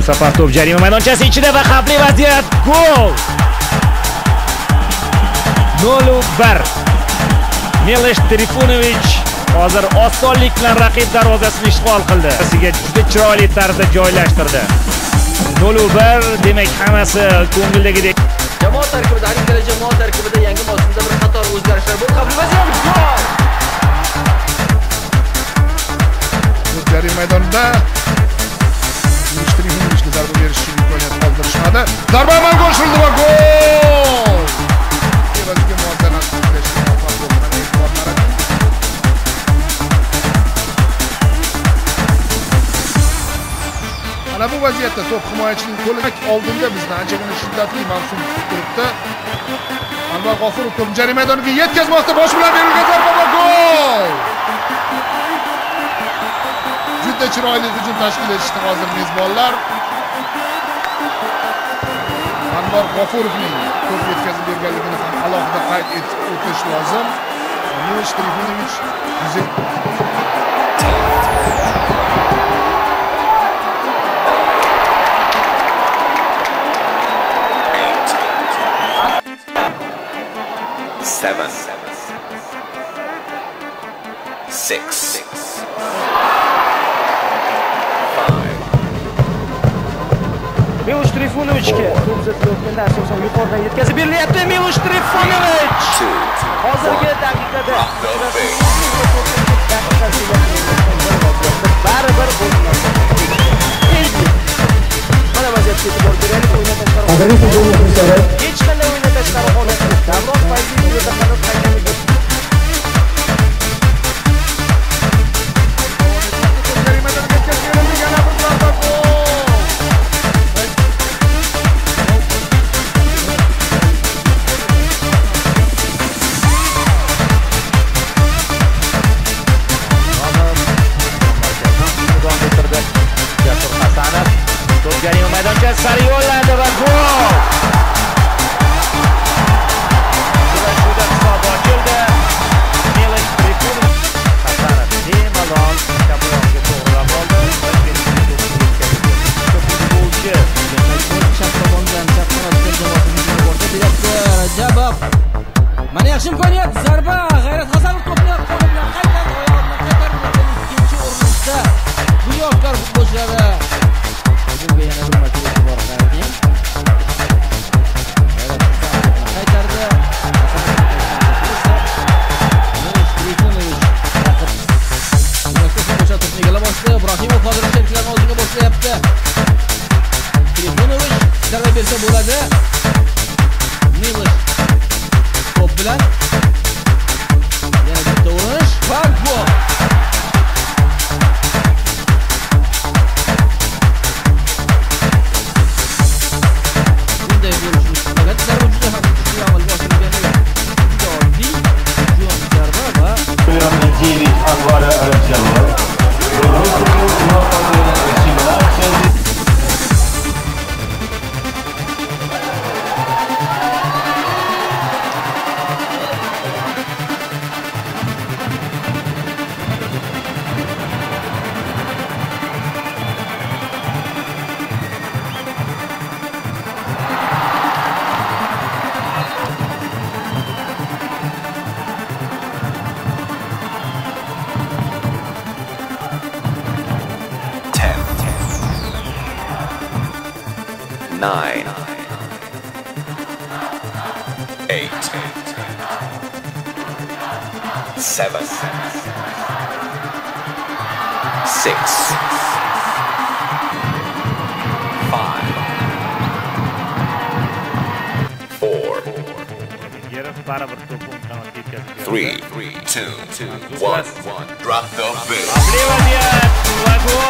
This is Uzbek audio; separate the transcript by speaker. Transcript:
Speaker 1: Bu safar to'p jarima maydonchasi ichida va xavfli vaziyat. Gol! 0-1. Milosh Trifunovic hozir osonlik bilan raqib darvozasini ishg'ol qildi. Siga juda chiroyli tarzda joylashtirdi. 0-1 demak hammasi ko'ngildagidek.
Speaker 2: Jamoa tarkibida, har ikkala jamoa tarkibida yangi mavsumda bir qator o'zgarishlar bo'ldi. Xavfli vaziyat. Gol!
Speaker 3: Jarima maydonida Milosh Trifunovicga zarba berish uchun imkoniyat qoldirishmadi. Zarba amalga oshirildi va gol! Evaziga muvozanat tiklashga muvaffaq bo'lgan e'tiborlar. Mana bu vaziyatda to'p himoyachining qo'liga oldinda bizni anchagina shiddatli mavsum kutib turibdi. Anvar G'ofurov to'p jarima maydoniga yetkazmoqda, bosh bilan berilgan zarba va gol! Juda chiroyli hujum tashkil etishdi hozir mezbonlar. Anvar G'ofurovning to'p yetkazib berganligini ham alohida qayd etib o'tish lozim. Milosh Trifunovic
Speaker 4: 7, 6, 5.
Speaker 1: Milosh Trifunovichga to'p uzatilayotganda asosan yuqoridan yetkazib berilyapti. Milosh Trifunovic hozirgi daqiqada baribir bo'lmaydi. Mana vaziyatga e'tibor beraylik. O'yindan tashqari hech qanday o'yindan tashqari holat yo'q. Davron Fayziyev yerda qanday hakamlik jarima maydonchasi sari yo'llandi va gol! Uchrashuvda hisob ochildi. Milosh Trifunovic Hasanov bemalol Kapronovga to'g'rilab oldi. Futbolchi
Speaker 2: Rajabov. Mana yaxshi imkoniyat, zarba, G'ayrat Hasanov to'pni qo'li bilan qaytarib qaytarib ikkinchi urinishda bunyodkor futbolchilari bunga yana bir marta e'tibor qarating. Qaytardi. Milosh Trifunovic to'pni egallab oldi. Ibrohimov hozir sheriklarni oldiga boshlayapti. Trifunovic zarba bersa bo'ladi. Milosh to'p bilan yana bitta urinish va gol.
Speaker 4: Nine, 8, 7, 6, 5, 4,
Speaker 1: Yerif baribir to'pni qanotga yetkazib
Speaker 4: 3, 2, 1. Drop the ball.
Speaker 1: Xavfli vaziyat va gol!